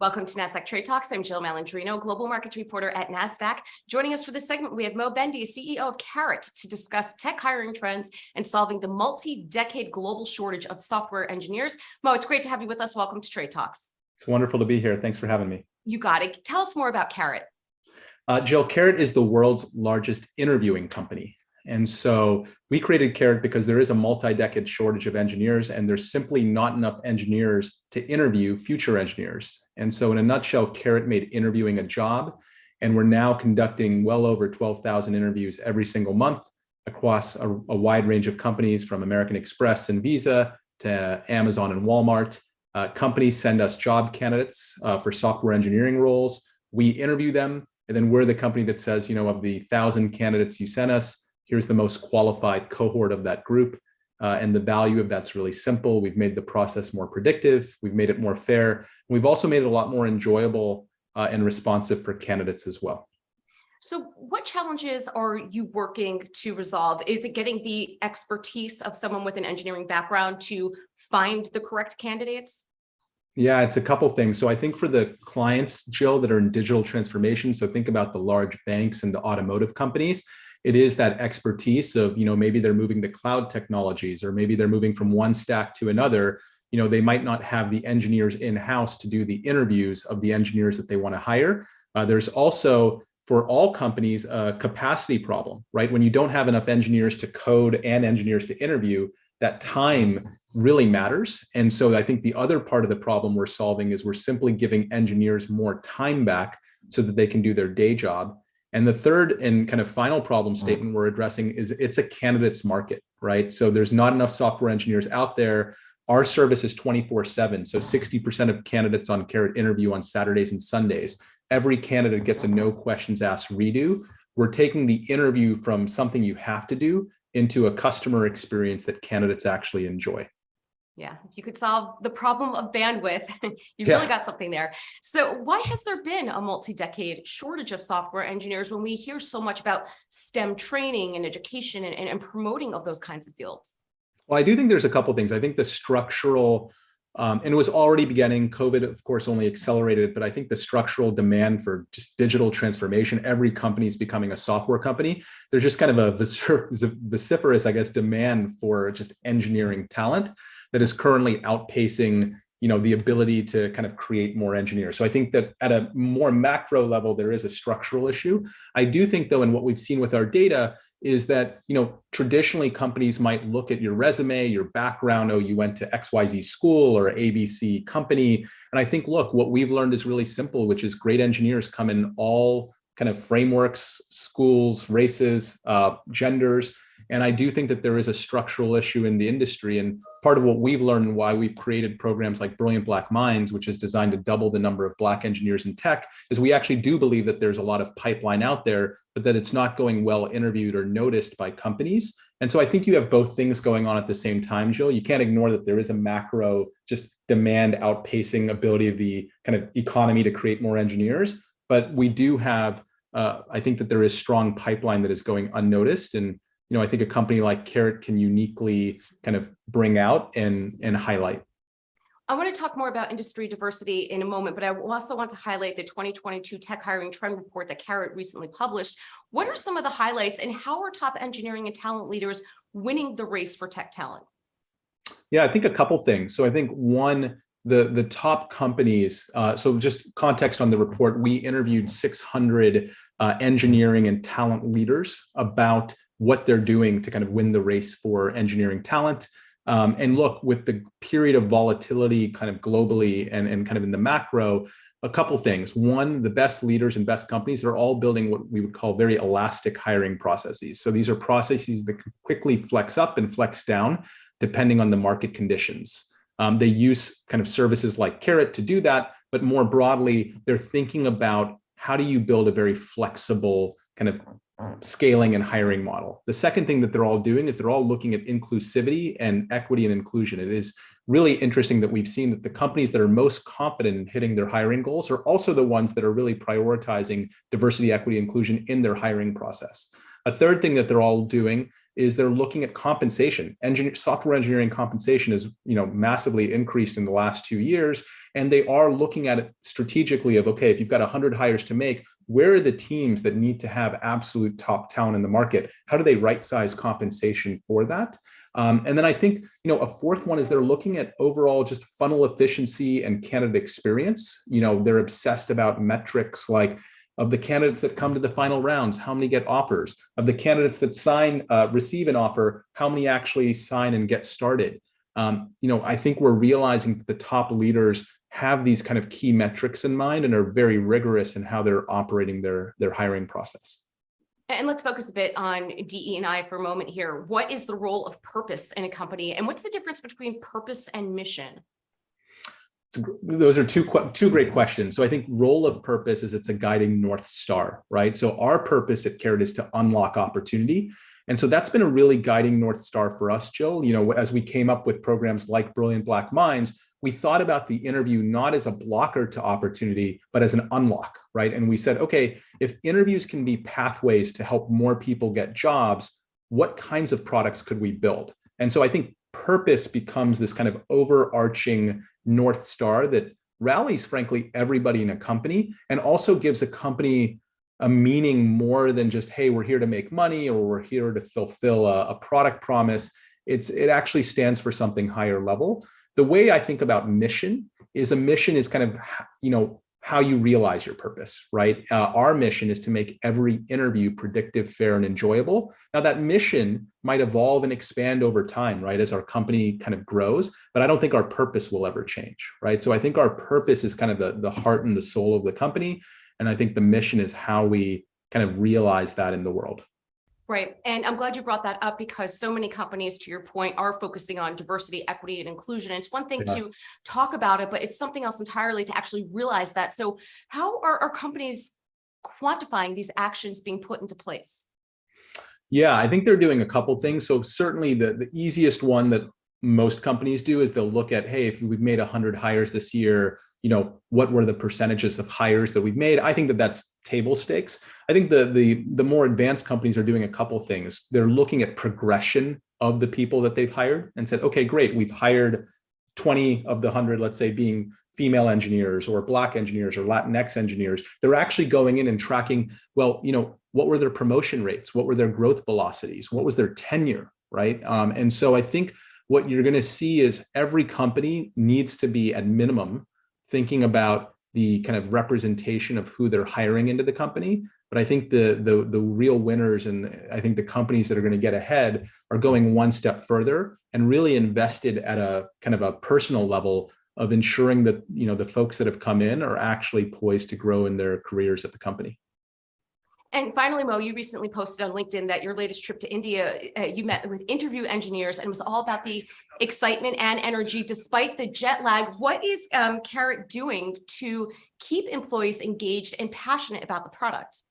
Welcome to Nasdaq Trade Talks. I'm Jill Malandrino, global markets reporter at Nasdaq. Joining us for this segment, we have Mo Bhende, CEO of Karat, to discuss tech hiring trends and solving the multi-decade global shortage of software engineers. Mo, it's great to have you with us. Welcome to Trade Talks. It's wonderful to be here. Thanks for having me. You got it. Tell us more about Karat. Jill, Karat is the world's largest interviewing company. And so we created Karat because there is a multi-decade shortage of engineers, and there's simply not enough engineers to interview future engineers. And so in a nutshell, Karat made interviewing a job, and we're now conducting well over 12,000 interviews every single month across a wide range of companies, from American Express and Visa to Amazon and Walmart. Companies send us job candidates for software engineering roles. We interview them, and then we're the company that says, of the 1,000 candidates you sent us, here's the most qualified cohort of that group. And the value of that's really simple. We've made the process more predictive. We've made it more fair. We've also made it a lot more enjoyable and responsive for candidates as well. So what challenges are you working to resolve? Is it getting the expertise of someone with an engineering background to find the correct candidates? Yeah, it's a couple things. So I think for the clients, Jill, that are in digital transformation, so think about the large banks and the automotive companies, it is that expertise of, maybe they're moving to cloud technologies, or maybe they're moving from one stack to another. They might not have the engineers in-house to do the interviews of the engineers that they want to hire. There's also, for all companies, a capacity problem, right? When you don't have enough engineers to code and engineers to interview, that time really matters. And so I think the other part of the problem we're solving is we're simply giving engineers more time back so that they can do their day job. And the third and kind of final problem statement we're addressing is it's a candidates market, right? So there's not enough software engineers out there. Our service is 24/7. So 60% of candidates on Karat interview on Saturdays and Sundays. Every candidate gets a no questions asked redo. We're taking the interview from something you have to do into a customer experience that candidates actually enjoy. Yeah, if you could solve the problem of bandwidth, you've really got something there. So why has there been a multi-decade shortage of software engineers when we hear so much about STEM training and education and promoting of those kinds of fields? Well, I do think there's a couple of things. I think the structural, and it was already beginning, COVID, of course, only accelerated it, but I think the structural demand for just digital transformation, every company is becoming a software company. There's just kind of a vociferous, I guess, demand for just engineering talent that is currently outpacing, the ability to kind of create more engineers. So I think that at a more macro level, there is a structural issue. I do think, though, and what we've seen with our data is that, traditionally companies might look at your resume, your background, oh, you went to XYZ school or ABC company. And I think, look, what we've learned is really simple, which is great engineers come in all kind of frameworks, schools, races, genders. And I do think that there is a structural issue in the industry. And part of what we've learned and why we've created programs like Brilliant Black Minds, which is designed to double the number of Black engineers in tech, is we actually do believe that there's a lot of pipeline out there, but that it's not going well interviewed or noticed by companies. And so I think you have both things going on at the same time, Jill. You can't ignore that there is a macro just demand outpacing ability of the kind of economy to create more engineers. But we do have, I think that there is strong pipeline that is going unnoticed. And I think a company like Karat can uniquely kind of bring out and highlight. I want to talk more about industry diversity in a moment, but I also want to highlight the 2022 Tech Hiring Trend Report that Karat recently published. What are some of the highlights, and how are top engineering and talent leaders winning the race for tech talent? Yeah, I think a couple things. So I think one, the top companies, so just context on the report, we interviewed 600 engineering and talent leaders about what they're doing to kind of win the race for engineering talent. And look, with the period of volatility kind of globally and kind of in the macro, a couple things. One, the best leaders and best companies are all building what we would call very elastic hiring processes. So these are processes that can quickly flex up and flex down depending on the market conditions. They use kind of services like Karat to do that, but more broadly, they're thinking about how do you build a very flexible kind of scaling and hiring model. The second thing that they're all doing is they're all looking at inclusivity and equity and inclusion. It is really interesting that we've seen that the companies that are most confident in hitting their hiring goals are also the ones that are really prioritizing diversity, equity, inclusion in their hiring process. A third thing that they're all doing is they're looking at compensation. Software engineering compensation is, massively increased in the last 2 years. And they are looking at it strategically of, okay, if you've got 100 hires to make, where are the teams that need to have absolute top talent in the market? How do they right size compensation for that? And then I think, a fourth one is they're looking at overall just funnel efficiency and candidate experience. They're obsessed about metrics like of the candidates that come to the final rounds, how many get offers? Of the candidates that receive an offer, how many actually sign and get started? I think we're realizing that the top leaders have these kind of key metrics in mind and are very rigorous in how they're operating their hiring process. And let's focus a bit on DE&I for a moment here. What is the role of purpose in a company, and what's the difference between purpose and mission? Those are two great questions. So I think role of purpose is it's a guiding North Star, right? So our purpose at Karat is to unlock opportunity. And so that's been a really guiding North Star for us, Jill. As we came up with programs like Brilliant Black Minds, we thought about the interview not as a blocker to opportunity, but as an unlock, right? And we said, okay, if interviews can be pathways to help more people get jobs, what kinds of products could we build? And so I think purpose becomes this kind of overarching North Star that rallies, frankly, everybody in a company and also gives a company a meaning more than just, hey, we're here to make money or we're here to fulfill a product promise. It actually stands for something higher level. The way I think about mission is a mission is kind of, how you realize your purpose, right? Our mission is to make every interview predictive, fair, and enjoyable. Now that mission might evolve and expand over time, right? As our company kind of grows, but I don't think our purpose will ever change, right? So I think our purpose is kind of the heart and the soul of the company. And I think the mission is how we kind of realize that in the world. Right. And I'm glad you brought that up because so many companies, to your point, are focusing on diversity, equity, and inclusion. And it's one thing to talk about it, but it's something else entirely to actually realize that. So how are companies quantifying these actions being put into place? Yeah, I think they're doing a couple things. So certainly the easiest one that most companies do is they'll look at, hey, if we've made 100 hires this year, what were the percentages of hires that we've made? I think that that's table stakes. I think the more advanced companies are doing a couple things. They're looking at progression of the people that they've hired and said, okay, great, we've hired 20 of the 100, let's say, being female engineers or Black engineers or Latinx engineers. They're actually going in and tracking, well, what were their promotion rates? What were their growth velocities? What was their tenure, right? And so I think what you're going to see is every company needs to be at minimum thinking about the kind of representation of who they're hiring into the company. But I think the real winners and I think the companies that are going to get ahead are going one step further and really invested at a kind of a personal level of ensuring that, the folks that have come in are actually poised to grow in their careers at the company. And finally, Mo, you recently posted on LinkedIn that your latest trip to India, you met with interview engineers and it was all about the excitement and energy despite the jet lag. What is Karat doing to keep employees engaged and passionate about the product?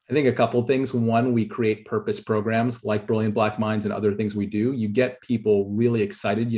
I think a couple of things. One, we create purpose programs like Brilliant Black Minds and other things we do. You get people really excited.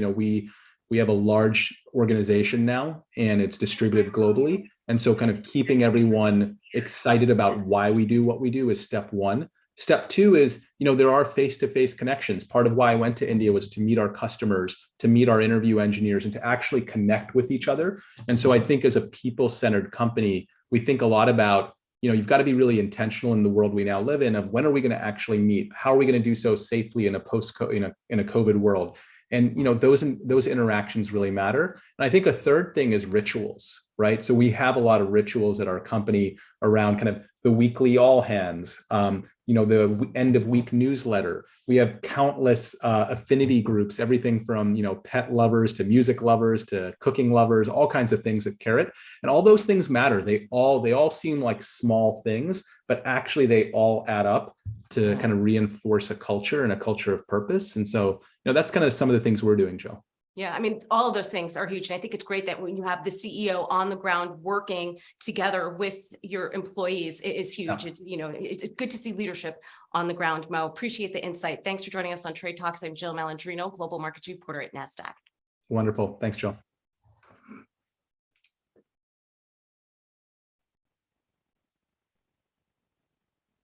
We have a large organization now and it's distributed globally. And so kind of keeping everyone excited about why we do what we do is step one. Step two is, there are face-to-face connections. Part of why I went to India was to meet our customers, to meet our interview engineers, and to actually connect with each other. And so I think as a people-centered company, we think a lot about, you've got to be really intentional in the world we now live in of when are we going to actually meet? How are we going to do so safely in a COVID world? And those interactions really matter. And I think a third thing is rituals, right? So we have a lot of rituals at our company around kind of the weekly all hands, the end of week newsletter. We have countless affinity groups, everything from pet lovers to music lovers to cooking lovers, all kinds of things at Karat. And all those things matter. They all seem like small things, but actually they all add up to kind of reinforce a culture and a culture of purpose. And so, that's kind of some of the things we're doing, Jill. Yeah, I mean, all of those things are huge. And I think it's great that when you have the CEO on the ground working together with your employees, it is huge. Yeah. It's good to see leadership on the ground, Mo. Appreciate the insight. Thanks for joining us on Trade Talks. I'm Jill Malandrino, Global Markets Reporter at Nasdaq. Wonderful. Thanks, Jill.